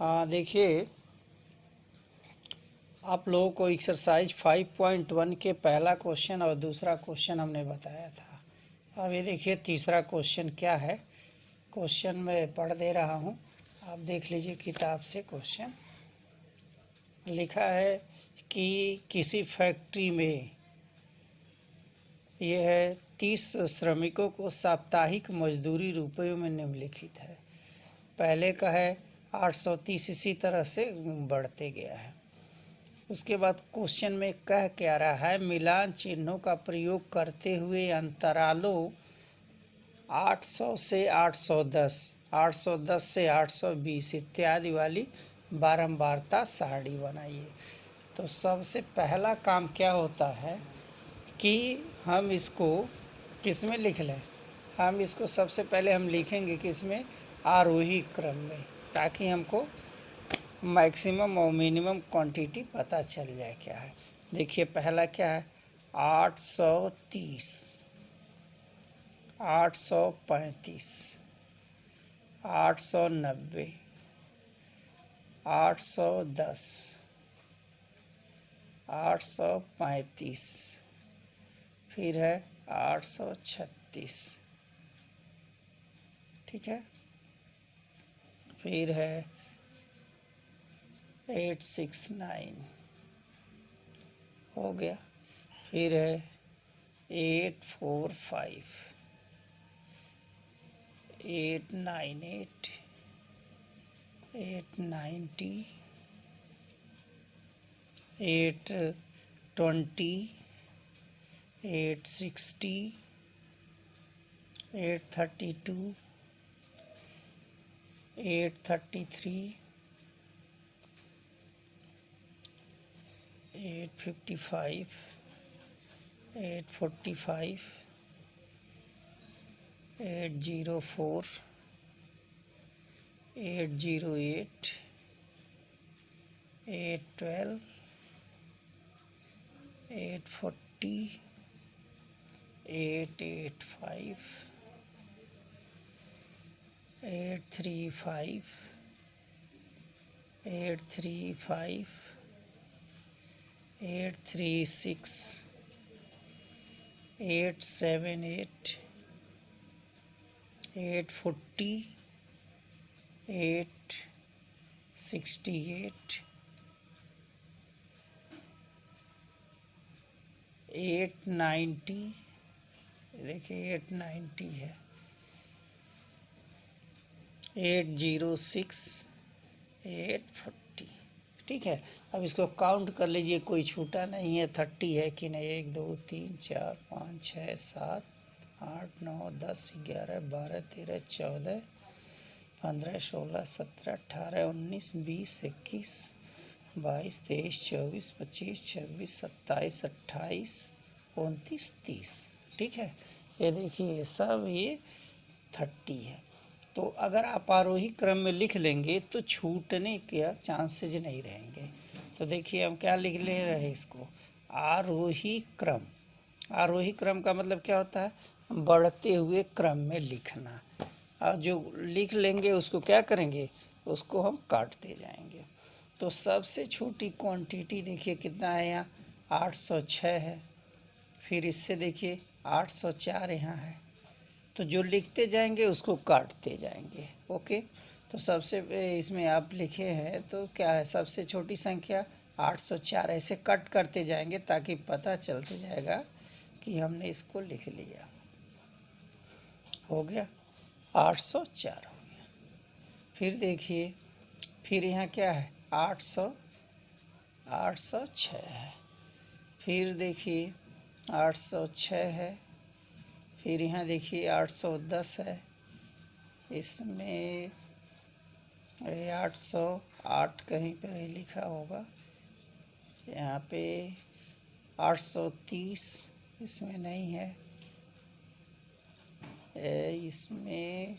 हाँ देखिए, आप लोगों को एक्सरसाइज 5.1 के पहला क्वेश्चन और दूसरा क्वेश्चन हमने बताया था। अब ये देखिए तीसरा क्वेश्चन क्या है। क्वेश्चन मैं पढ़ दे रहा हूँ, आप देख लीजिए किताब से। क्वेश्चन लिखा है कि किसी फैक्ट्री में यह है 30 श्रमिकों को साप्ताहिक मजदूरी रुपयों में निम्नलिखित है। पहले का है 830, इसी तरह से बढ़ते गया है। उसके बाद क्वेश्चन में कह क्या रहा है, मिलान चिन्हों का प्रयोग करते हुए अंतरालों 800 से 810, 810 से 820 इत्यादि वाली बारंबारता सारणी बनाइए। तो सबसे पहला काम क्या होता है कि हम इसको किस में लिख लें। हम इसको सबसे पहले हम लिखेंगे किस में, आरोही क्रम में, ताकि हमको मैक्सिमम और मिनिमम क्वांटिटी पता चल जाए क्या है। देखिए पहला क्या है, 830, 835, 890, 810, 835, फिर है 836, ठीक है, फिर है 869 हो गया, फिर है 845, 898, 890, 820, 860, 832, 833, 855, 845, 804, 808, 812, 840, 885, 835, 835, 836, 878, 840, 868, 890, देखिए 890 है, 806, 840, ठीक है। अब इसको काउंट कर लीजिए, कोई छूटा नहीं है, 30 है कि नहीं, 1 2 3 4 5 6 7 8 9 10 11 12 13 14 15 16 17 18 19 20 21 22 23 24 25 26 27 28 29 30, ठीक है। ये देखिए ये सब ये 30 है। तो अगर आप आरोही क्रम में लिख लेंगे तो छूटने के चांसेज नहीं रहेंगे। तो देखिए हम क्या लिख ले रहे हैं इसको, आरोही क्रम। आरोही क्रम का मतलब क्या होता है, बढ़ते हुए क्रम में लिखना। और जो लिख लेंगे उसको क्या करेंगे, उसको हम काटते जाएंगे। तो सबसे छोटी क्वांटिटी देखिए कितना है यहाँ, 806 है। फिर इससे देखिए 804 यहाँ है। तो जो लिखते जाएंगे उसको काटते जाएंगे। ओके, तो सबसे इसमें आप लिखे हैं तो क्या है, सबसे छोटी संख्या 804, ऐसे कट करते जाएंगे ताकि पता चलते जाएगा कि हमने इसको लिख लिया। हो गया 804 हो गया। फिर देखिए, फिर यहाँ क्या है, 806 है। फिर देखिए 806 है। फिर यहाँ देखिए 810 है। इसमें 808 कहीं पर ही लिखा होगा, यहाँ पे 830 इसमें नहीं है। इसमें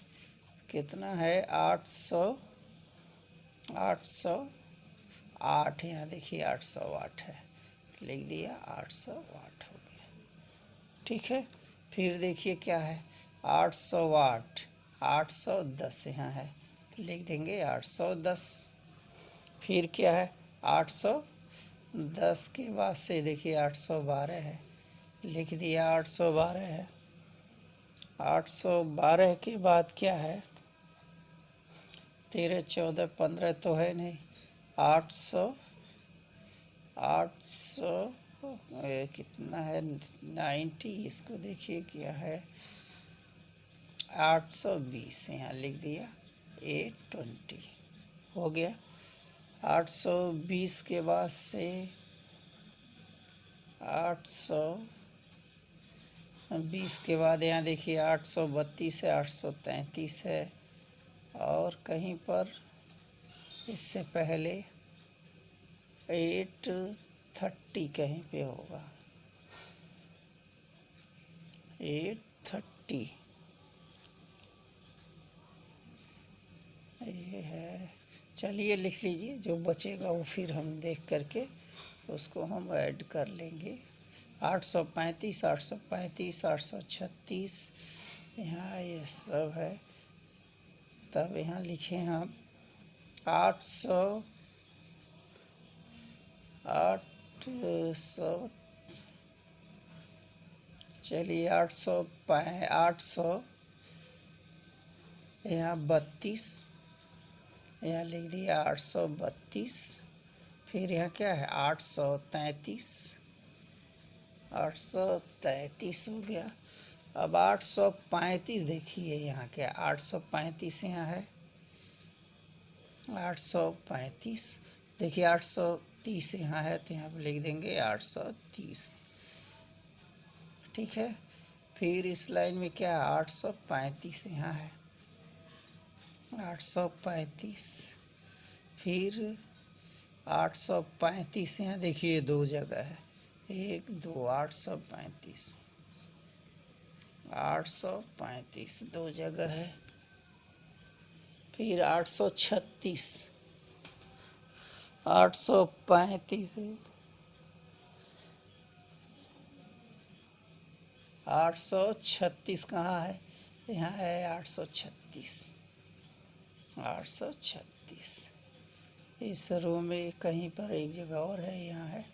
कितना है, 808, यहाँ देखिए 808 है, लिख दिया 808 हो गया, ठीक है। फिर देखिए क्या है, 808, 810 यहाँ है, लिख देंगे 810, फिर क्या है 810 के बाद से देखिए 812 है, लिख दिया 812 है। 812 के बाद क्या है 13 14 15 तो है नहीं, 800 कितना है 90, इसको देखिए क्या है 820, यहाँ लिख दिया 820 हो गया। 820 के बाद से 820 के बाद यहाँ देखिए 832 है, 833 है, और कहीं पर इससे पहले 830 कहीं पे होगा, 830 ये है। चलिए लिख लीजिए, जो बचेगा वो फिर हम देख करके उसको हम ऐड कर लेंगे। 835 835 836 यहाँ ये सब है। तब यहाँ लिखे हम 800 चलिए 800 यहाँ 32, यहाँ लिख दिया 832। फिर यहाँ क्या है 833 हो गया। अब 835 देखिए यहाँ क्या 835 यहाँ है, 835 देखिए 830 यहाँ है, तो यहाँ पर लिख देंगे 830, ठीक है। फिर इस लाइन में क्या है 835 यहाँ है, 835, फिर 835 यहाँ देखिए दो जगह है, 1 2 835 दो जगह है। फिर 836 835 836 कहाँ है, यहाँ है 836 इस रो में कहीं पर एक जगह और है, यहाँ है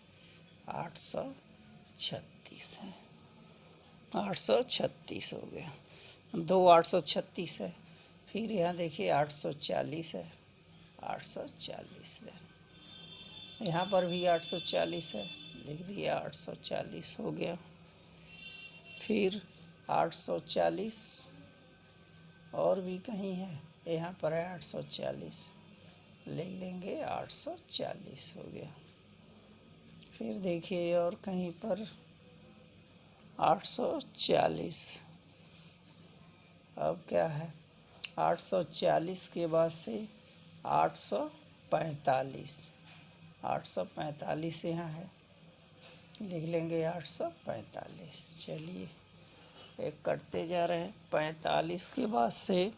836 है, 836 हो गया। दो 836 है। फिर यहाँ देखिए 840 है, 840 है, यहाँ पर भी 840 है, लिख दिया 840 हो गया। फिर 840 और भी कहीं है, यहाँ पर है 840, लिख देंगे 840 हो गया। फिर देखिए और कहीं पर 840, अब क्या है 840 के बाद से 845 यहाँ है, लिख लेंगे 845। चलिए एक करते जा रहे हैं। 45 के बाद से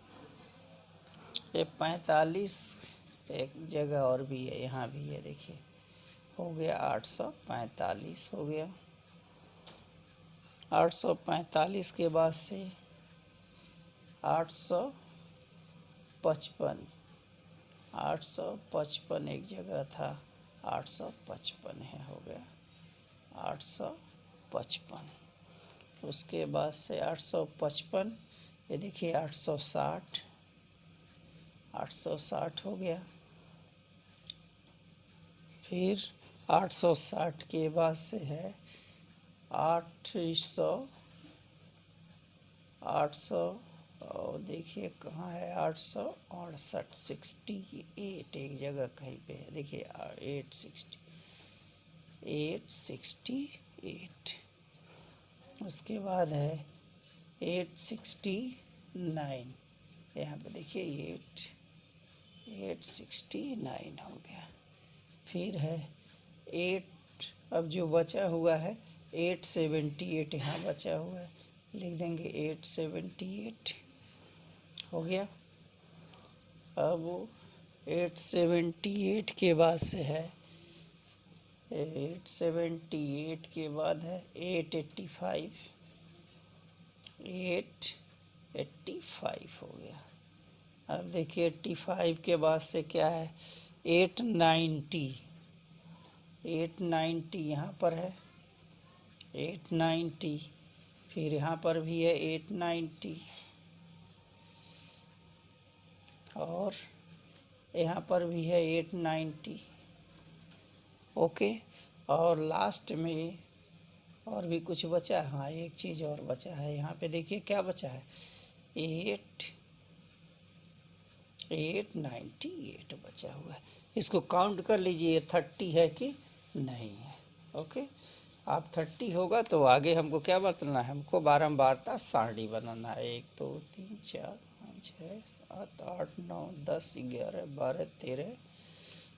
ये 45 एक जगह और भी है, यहाँ भी है, देखिए हो गया 845 हो गया। 845 के बाद से 855 एक जगह था, 855 है, हो गया 855। उसके बाद से 855 ये देखिए 860 हो गया। फिर 860 के बाद से है 800 और देखिए कहाँ है 868 68 एक जगह कहीं पे है, देखिए 868। उसके बाद है 869, यहाँ पे देखिए 869 हो गया। फिर है 8, अब जो बचा हुआ है 878 यहाँ बचा हुआ है, लिख देंगे 878 हो गया। अब 878 के बाद से है 878 के बाद है 885 हो गया। अब देखिए 85 के बाद से क्या है 890, 890 यहाँ पर है 890, फिर यहाँ पर भी है 890 और यहाँ पर भी है 890। ओके, और लास्ट में और भी कुछ बचा है। हाँ, एक चीज़ और बचा है, यहाँ पे देखिए क्या बचा है, 898 बचा हुआ है। इसको काउंट कर लीजिए 30 है कि नहीं है। ओके, आप 30 होगा तो आगे हमको क्या बदलना है, हमको बारंबारता सारणी बनाना है। 1 2 3 4 5 6 7 8 9 10 11 12 13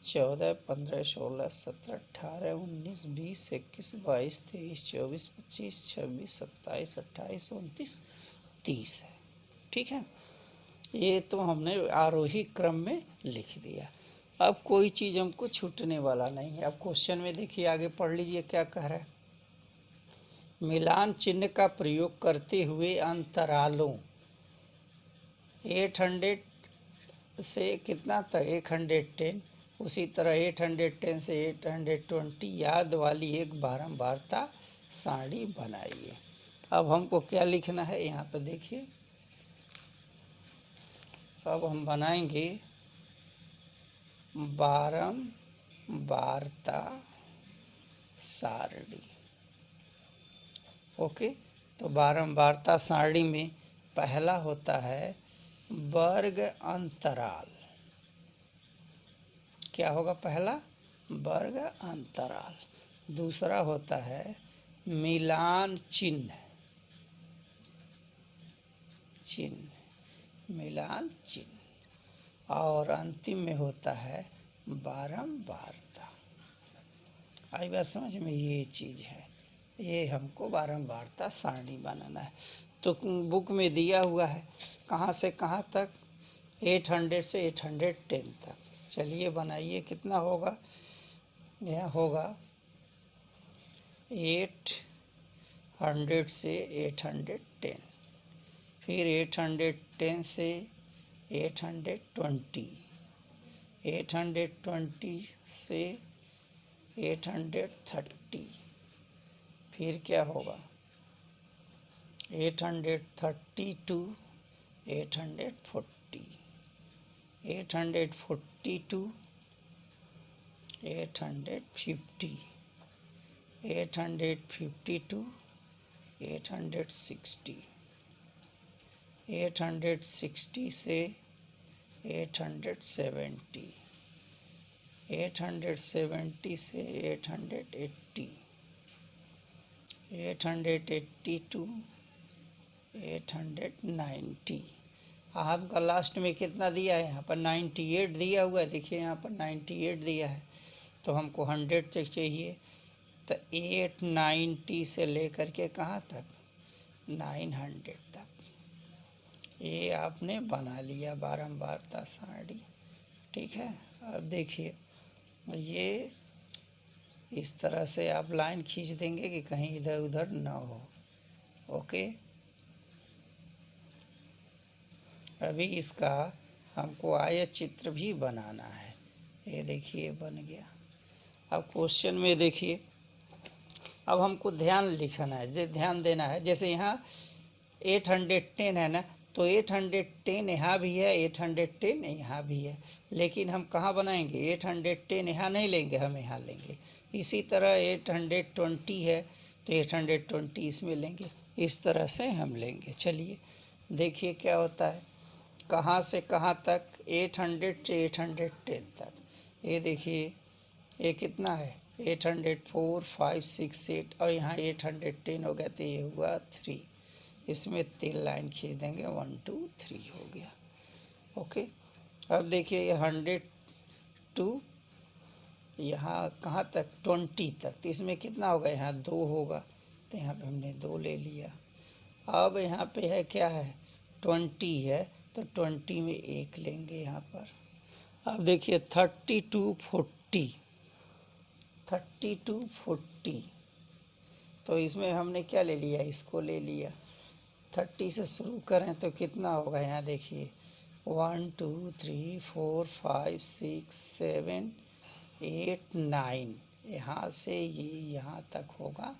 14 15 16 17 18 19 20 21 22 23 24 25 26 27 28 29 30 है। ठीक है, ये तो हमने आरोही क्रम में लिख दिया। अब कोई चीज़ हमको छूटने वाला नहीं है। अब क्वेश्चन में देखिए, आगे पढ़ लीजिए क्या कह रहा है। मिलान चिन्ह का प्रयोग करते हुए अंतरालों 800 से कितना तक 110, उसी तरह 810 से 820 याद वाली एक बारंबारता सारणी बनाइए। अब हमको क्या लिखना है, यहाँ पे देखिए, अब हम बनाएंगे बारंबारता सारणी। ओके, तो बारंबारता सारणी में पहला होता है वर्ग अंतराल। क्या होगा पहला, वर्ग अंतराल। दूसरा होता है मिलान चिन्ह, मिलान चिन्ह, और अंतिम में होता है बारंबारता। आई बात समझ में, ये चीज़ है, ये हमको बारंबारता सारणी बनाना है। तो बुक में दिया हुआ है कहाँ से कहाँ तक, 800 से 810 तक। चलिए बनाइए, कितना होगा, यह होगा 800 से 810, फिर 810 से 820, 820 से 830, फिर क्या होगा 830 टू 840, 840 टू 850, 850 टू 860, 860 से 870, 870 से 880, 880 टू 890। आपका लास्ट में कितना दिया है, यहाँ पर 98 दिया हुआ है। देखिए यहाँ पर 98 दिया है, तो हमको 100 तक चाहिए। तो 890 से लेकर के कहाँ तक, 900 तक, ये आपने बना लिया बारंबारता सारणी। ठीक है, अब देखिए, ये इस तरह से आप लाइन खींच देंगे कि कहीं इधर उधर ना हो। ओके, अभी इसका हमको आयत चित्र भी बनाना है। ये देखिए बन गया। अब क्वेश्चन में देखिए, अब हमको ध्यान लिखना है, ध्यान देना है। जैसे यहाँ 810 है ना, तो 810 यहाँ भी है, 810 यहाँ भी है, लेकिन हम कहाँ बनाएंगे, 810 यहाँ नहीं लेंगे, हम यहाँ लेंगे। इसी तरह 820 है तो 820 इसमें लेंगे, इस तरह से हम लेंगे। चलिए देखिए क्या होता है, कहाँ से कहाँ तक, 800 से 810 तक। ये देखिए, ये कितना है, 804 5 6 8, और यहाँ 810 हो गया, तो ये हुआ 3। इसमें 3 लाइन खींच देंगे, 1 2 3 हो गया। ओके, अब देखिए ये 100 टू यहाँ कहाँ तक, 20 तक, तो इसमें कितना होगा, यहाँ 2 होगा, तो यहाँ पे हमने 2 ले लिया। अब यहाँ पे है क्या है, 20 है, तो 20 में 1 लेंगे यहाँ पर। अब देखिए 30 टू 40, 30 टू 40, तो इसमें हमने क्या ले लिया, इसको ले लिया। 30 से शुरू करें तो कितना होगा, यहाँ देखिए 1 2 3 4 5 6 7 8 9, यहाँ से ये यहाँ तक होगा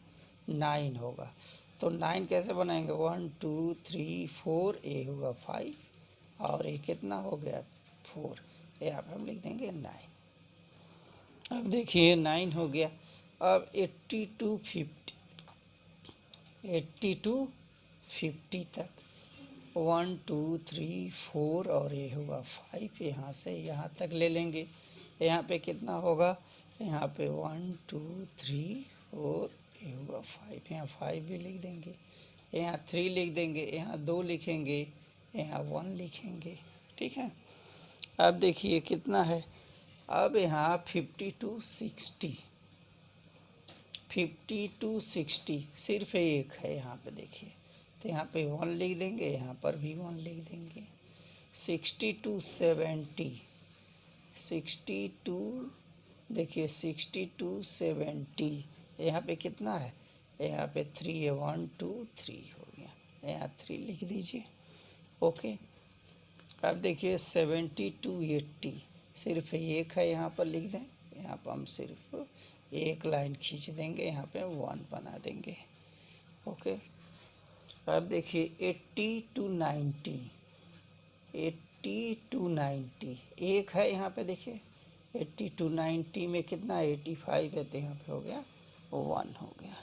9 होगा। तो 9 कैसे बनाएंगे? 1 2 3 4, ए होगा 5 और ये कितना हो गया 4, यहाँ पे हम लिख देंगे 9। अब देखिए 9 हो गया। अब 80 to 50, 80 to 50 तक 1 2 3 4 और ये होगा 5, यहाँ से यहाँ तक ले लेंगे। यहाँ पे कितना होगा? यहाँ पे 1 2 3 4, ये होगा 5, यहाँ 5 भी लिख देंगे, यहाँ 3 लिख देंगे, यहाँ 2 लिखेंगे, यहाँ 1 लिखेंगे। ठीक है। अब देखिए कितना है। अब यहाँ 50 to 60, 50 to 60 सिर्फ एक है यहाँ पे देखिए, तो यहाँ पे 1 लिख देंगे, यहाँ पर भी 1 लिख देंगे। 60 to 70, 60 to देखिए 60 to 70, यहाँ पे कितना है? यहाँ पे 3 है, 1 2 3 हो गया, यहाँ 3 लिख दीजिए। ओके। अब देखिए 70 to 80 सिर्फ एक है, यहाँ पर लिख दें, यहाँ पर हम सिर्फ एक लाइन खींच देंगे, यहाँ पे 1 बना देंगे। ओके। अब देखिए 80 to 90, 80 to 90 एक है, यहाँ पे देखिए 80 to 90 में कितना 85 है, तो यहाँ पे हो गया 1 हो गया।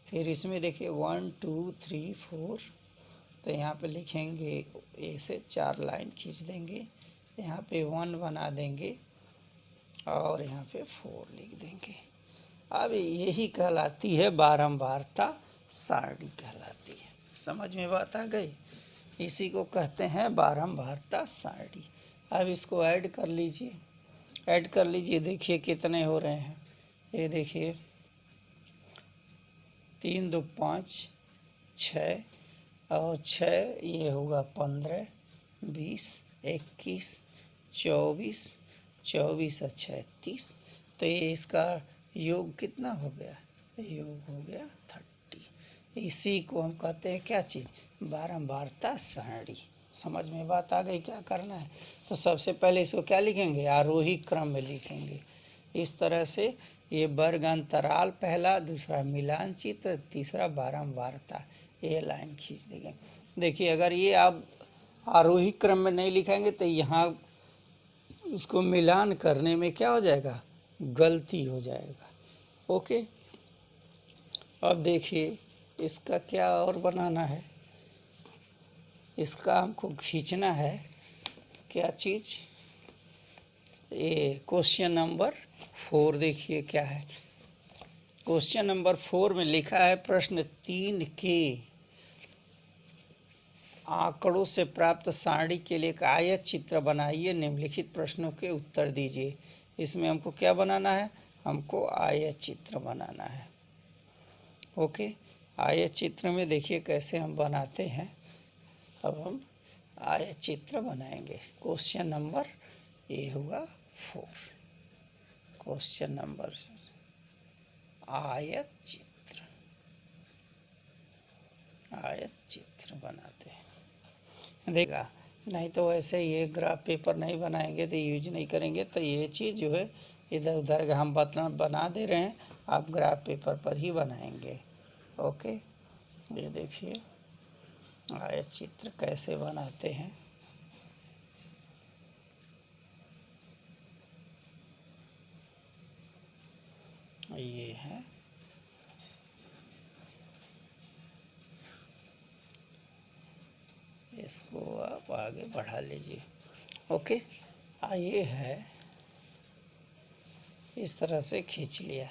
फिर इसमें देखिए 1 2 3 4, तो यहाँ पे लिखेंगे ए से 4 लाइन खींच देंगे, यहाँ पे 1 बना देंगे और यहाँ पे 4 लिख देंगे। अब यही कहलाती है बारंबारता सारणी कहलाती है। समझ में बात आ गई? इसी को कहते हैं बारंबारता सारणी। अब इसको ऐड कर लीजिए, ऐड कर लीजिए, देखिए कितने हो रहे हैं। ये देखिए 3 2 5 6 और 6 ये होगा 15 20 21 24 24 और 36, तो ये इसका योग कितना हो गया? योग हो गया 30। इसी को हम कहते हैं क्या चीज़? बारंबारता सारणी। समझ में बात आ गई? क्या करना है? तो सबसे पहले इसको क्या लिखेंगे? आरोही क्रम में लिखेंगे। इस तरह से ये वर्ग अंतराल पहला, दूसरा मिलान चित्र, तीसरा बारंबारता, ये लाइन खींच देंगे। देखिए अगर ये आप आरोही क्रम में नहीं लिखेंगे तो यहाँ उसको मिलान करने में क्या हो जाएगा? गलती हो जाएगा। ओके। अब देखिए इसका क्या और बनाना है, इसका हमको खींचना है क्या चीज़? ये क्वेश्चन नंबर 4 देखिए क्या है। क्वेश्चन नंबर 4 में लिखा है प्रश्न 3 के आंकड़ों से प्राप्त सारणी के लिए एक आयत चित्र बनाइए, निम्नलिखित प्रश्नों के उत्तर दीजिए। इसमें हमको क्या बनाना है? हमको आयत चित्र बनाना है। ओके। आयत चित्र में देखिए कैसे हम बनाते हैं। अब हम आयत चित्र बनाएंगे। क्वेश्चन नंबर ये होगा 4, क्वेश्चन नंबर आयत चित्र, आयत चित्र बनाते हैं। देखा नहीं तो वैसे ये ग्राफ पेपर नहीं बनाएंगे तो यूज नहीं करेंगे, तो ये चीज़ जो है इधर उधर हम बना दे रहे हैं, आप ग्राफ पेपर पर ही बनाएंगे। ओके। ये देखिए आयत चित्र कैसे बनाते हैं। ये है इसको आप आगे बढ़ा लीजिए। ओके। ये है इस तरह से खींच लिया।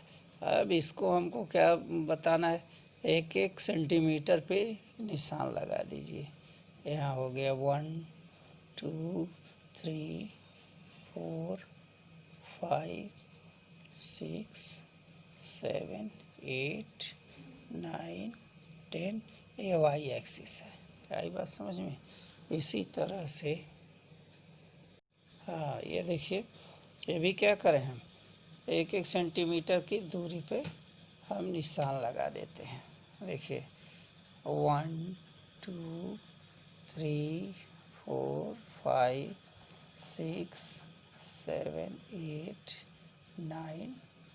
अब इसको हमको क्या बताना है? 1 सेंटीमीटर पे निशान लगा दीजिए। यहाँ हो गया 1 2 3 4 5 6 7 8 9 10, ये वाई एक्सिस है। आई बात समझ में? इसी तरह से हाँ ये देखिए ये भी क्या करें हम 1 सेंटीमीटर की दूरी पे हम निशान लगा देते हैं। देखिए 1 2 3 4 5 6 7 8 9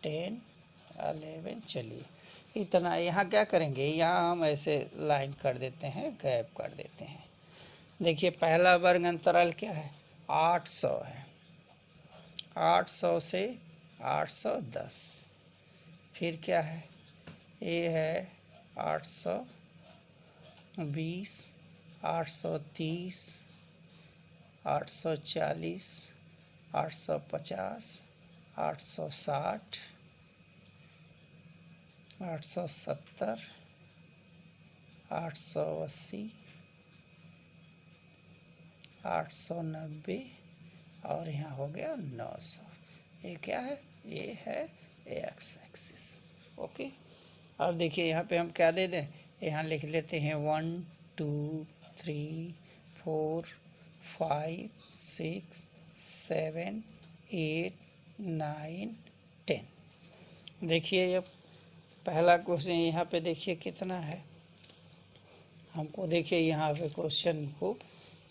10 11। चलिए इतना। यहाँ क्या करेंगे, यहाँ हम ऐसे लाइन कर देते हैं, गैप कर देते हैं। देखिए पहला वर्ग अंतराल क्या है, 800 है। 800 से 810। फिर क्या है, ये है 820, 830, 840, 850, 860, 870, 880, 890 और यहाँ हो गया 900। ये क्या है, ये है एक्स एक्सिस। ओके, अब देखिए यहाँ पे हम क्या दे दें, यहाँ लिख लेते हैं 1 2 3 4 5 6 7 8 9 10। देखिए ये पहला क्वेश्चन यहाँ पे देखिए कितना है, हमको देखिए यहाँ पे क्वेश्चन को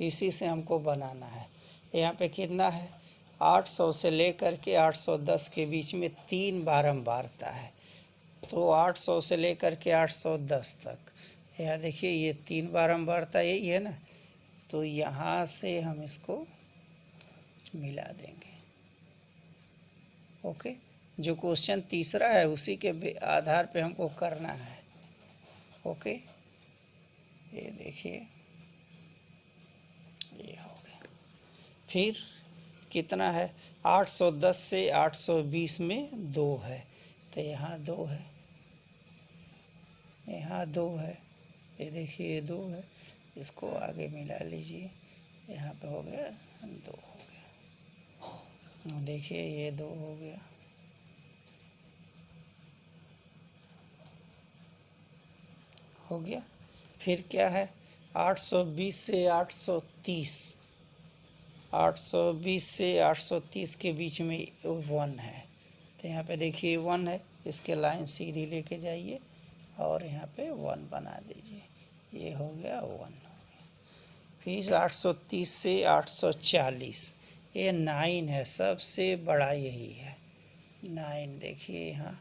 इसी से हमको बनाना है। यहाँ पे कितना है, 800 से लेकर के 810 के बीच में 3 बारंबारता है। तो 800 से लेकर के 810 तक, यहाँ देखिए ये 3 बारंबारता यही है ना, तो यहाँ से हम इसको मिला देंगे। ओके, जो क्वेश्चन तीसरा है उसी के आधार पे हमको करना है। ओके, ये देखिए ये हो गया। फिर कितना है, 810 से 820 में 2 है, तो यहाँ 2 है, यहाँ 2 है, ये देखिए ये 2 है, इसको आगे मिला लीजिए, यहाँ पे हो गया 2 हो गया। देखिए ये 2 हो गया, हो गया। फिर क्या है, 820 से 830, 820 से 830 के बीच में 1 है, तो यहाँ पे देखिए 1 है, इसके लाइन सीधी लेके जाइए और यहाँ पे 1 बना दीजिए, ये हो गया 1 हो गया। फिर 830 से 840, ये 9 है, सबसे बड़ा यही है 9। देखिए यहाँ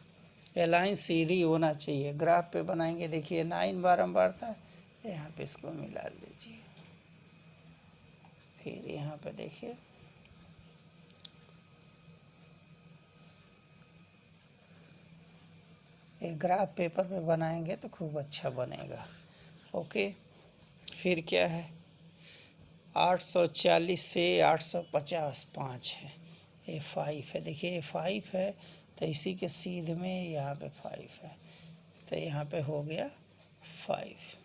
ये लाइन सीधी होना चाहिए, ग्राफ पे बनाएंगे, देखिए 9 बारंबारता है, यहाँ पे इसको मिला लीजिए। फिर यहाँ पे देखिए ये ग्राफ पेपर पे बनाएंगे तो खूब अच्छा बनेगा। ओके, फिर क्या है, 840 से 850 5 है, ये 5 है, देखिए ये 5 है, तो इसी के सीध में यहाँ पे 5 है, तो यहाँ पे हो गया 5।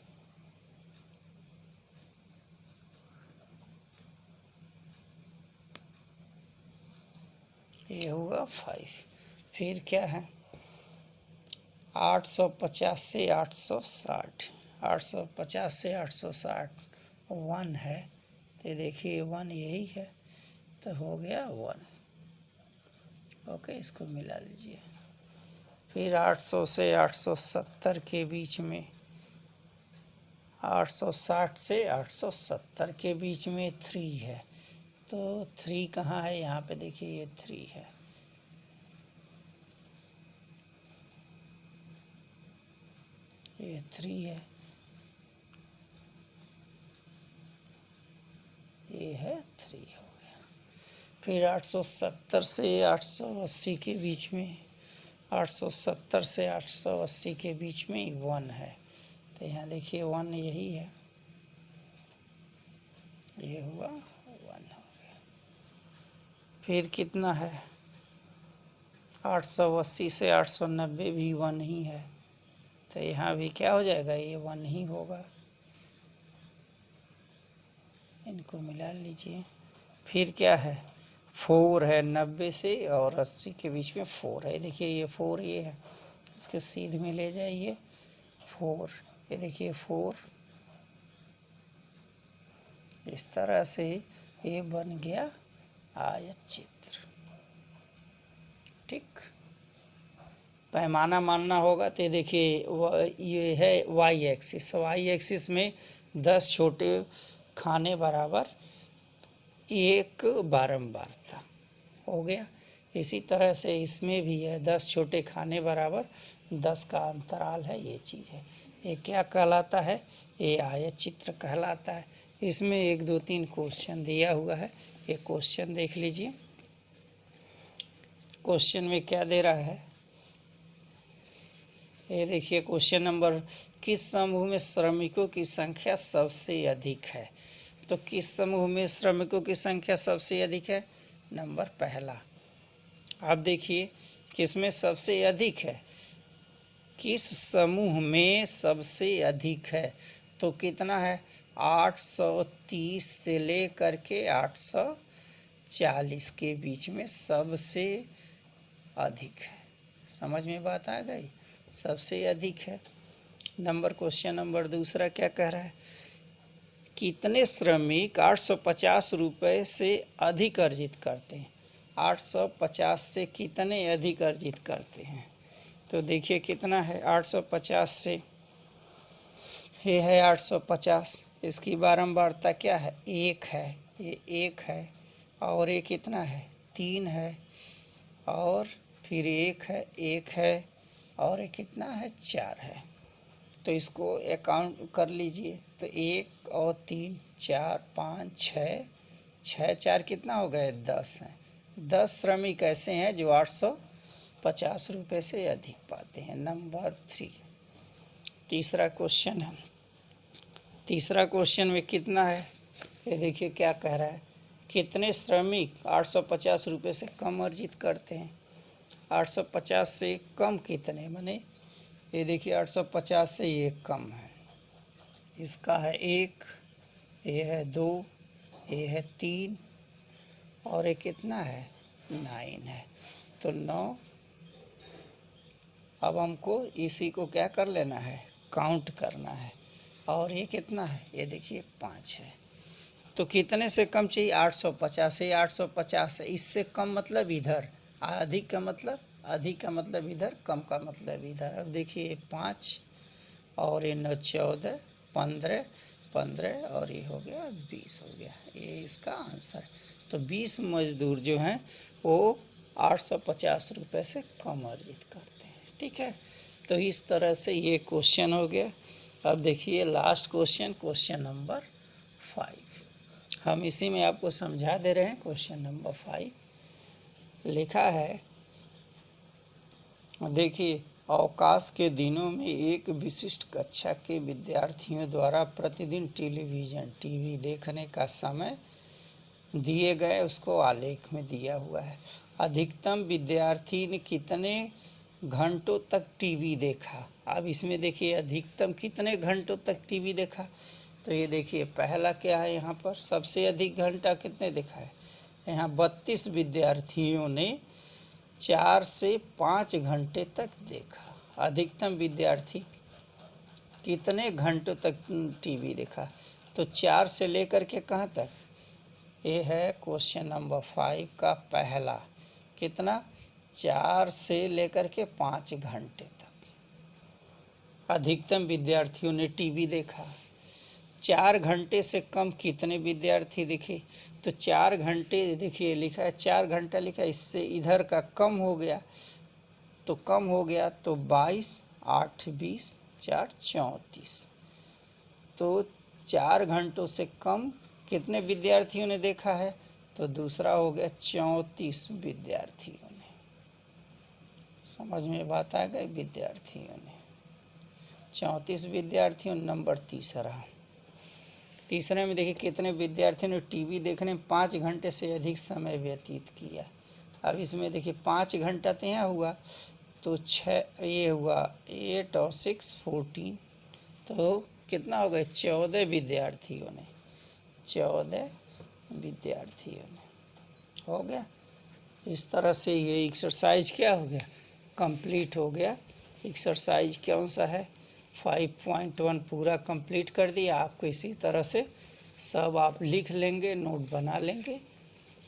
ये होगा 5। फिर क्या है, 850 से 860, 850 से 860 1 है, तो देखिए 1 यही है, तो हो गया 1। ओके, इसको मिला लीजिए। फिर 800 से 870 के बीच में, 860 से 870 के बीच में 3 है, तो 3 कहाँ है, यहाँ पे देखिए ये 3 है, ये 3 है, ये है 3 हो गया। फिर 870 से 880 के बीच में, 870 से 880 के बीच में 1 है, तो यहाँ देखिए 1 यही है, ये हुआ 1 हो गया। फिर कितना है, 880 से 890 भी 1 ही है, तो यहाँ भी क्या हो जाएगा, ये 1 ही होगा, इनको मिला लीजिए। फिर क्या है, 4 है, 90 से और 80 के बीच में 4 है, देखिए ये 4 ये है, इसके सीध में ले जाइए 4, ये देखिए 4, इस तरह से ये बन गया आयत चित्र। ठीक, पैमाना मानना होगा, तो देखिए ये है वाई एक्सिस, वाई एक्सिस में 10 छोटे खाने बराबर एक बारंबारता हो गया। इसी तरह से इसमें भी है 10 छोटे खाने बराबर 10 का अंतराल है, ये चीज़ है। ये क्या कहलाता है? ये आयत चित्र कहलाता है। इसमें 1 2 3 क्वेश्चन दिया हुआ है, ये क्वेश्चन देख लीजिए। क्वेश्चन में क्या दे रहा है, ये देखिए क्वेश्चन नंबर, किस समूह में श्रमिकों की संख्या सबसे अधिक है? तो किस समूह में श्रमिकों की संख्या सबसे अधिक है? नंबर पहला। आप देखिए किसमें सबसे अधिक है, किस समूह में सबसे अधिक है? तो कितना है? 830 से लेकर के 840 के बीच में सबसे अधिक है। समझ में बात आ गई? सबसे अधिक है। क्वेश्चन नंबर दूसरा क्या कह रहा है, कितने श्रमिक 850 रुपये से अधिक अर्जित करते हैं? 850 से कितने अधिक अर्जित करते हैं? तो देखिए कितना है 850 से, ये है 850, इसकी बारंबारता क्या है? 1 है, ये 1 है, और ये कितना है? 3 है, और फिर 1 है, 1 है, और ये कितना है? 4 है। तो इसको अकाउंट कर लीजिए, तो 1 और 3 4 5 6, 6 4 कितना हो गए? 10 हैं। 10 श्रमिक ऐसे हैं जो 850 रुपये से अधिक पाते हैं। नंबर 3। तीसरा क्वेश्चन है। तीसरा क्वेश्चन में कितना है, ये देखिए क्या कह रहा है, कितने श्रमिक 850 रुपये से कम अर्जित करते हैं? 850 से कम कितने, माने ये देखिए 850 से ये कम है, इसका है 1, ये है 2, ये है 3, और ये कितना है? 9 है। तो 9। अब हमको इसी को क्या कर लेना है? काउंट करना है। और ये कितना है? ये देखिए 5 है। तो कितने से कम चाहिए? 850 से। 850 से इससे कम मतलब इधर, अधिक का मतलब, अधिक का मतलब इधर, कम का मतलब इधर। अब देखिए 5 और ये 9 14 15 15, और ये हो गया 20 हो गया, ये इसका आंसर। तो 20 मजदूर जो हैं वो 850 रुपये से कम अर्जित करते हैं। ठीक है, तो इस तरह से ये क्वेश्चन हो गया। अब देखिए लास्ट क्वेश्चन, क्वेश्चन नंबर 5। हम इसी में आपको समझा दे रहे हैं। क्वेश्चन नंबर 5 लिखा है, देखिए, अवकाश के दिनों में एक विशिष्ट कक्षा के विद्यार्थियों द्वारा प्रतिदिन टीवी देखने का समय दिए गए, उसको आलेख में दिया हुआ है। अधिकतम विद्यार्थी ने कितने घंटों तक टीवी देखा? अब इसमें देखिए अधिकतम कितने घंटों तक टीवी देखा। तो ये देखिए पहला क्या है, यहाँ पर सबसे अधिक घंटा कितने देखा है? यहाँ 32 विद्यार्थियों ने 4 से 5 घंटे तक देखा। अधिकतम विद्यार्थी कितने घंटों तक टीवी देखा? तो 4 से लेकर के कहाँ तक? ये है क्वेश्चन नंबर 5 का पहला, कितना? 4 से लेकर के 5 घंटे तक अधिकतम विद्यार्थियों ने टीवी देखा। 4 घंटे से कम कितने विद्यार्थी देखे? तो 4 घंटे देखिए लिखा है, 4 घंटा लिखा है, इससे इधर का कम हो गया, तो कम हो गया तो 22 8 20 4 34। तो 4 घंटों से कम कितने विद्यार्थियों ने देखा है? तो दूसरा हो गया 34 विद्यार्थियों ने। समझ में बात आ गई? विद्यार्थियों ने 34 विद्यार्थियों। नंबर तीसरे में देखिए कितने विद्यार्थियों ने टीवी देखने में 5 घंटे से अधिक समय व्यतीत किया। अब इसमें देखिए 5 घंटा तो यहाँ हुआ, तो 6 ये हुआ 8 और 6 14, तो कितना हो गए? 14 विद्यार्थियों ने, 14 विद्यार्थियों ने। हो गया। इस तरह से ये एक्सरसाइज क्या हो गया? कंप्लीट हो गया। एक्सरसाइज कौन सा है? 5.1 पूरा कंप्लीट कर दिया। आपको इसी तरह से सब आप लिख लेंगे, नोट बना लेंगे।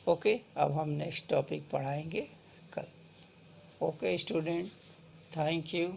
ओके, अब हम नेक्स्ट टॉपिक पढ़ाएंगे कल। Okay student, thank you.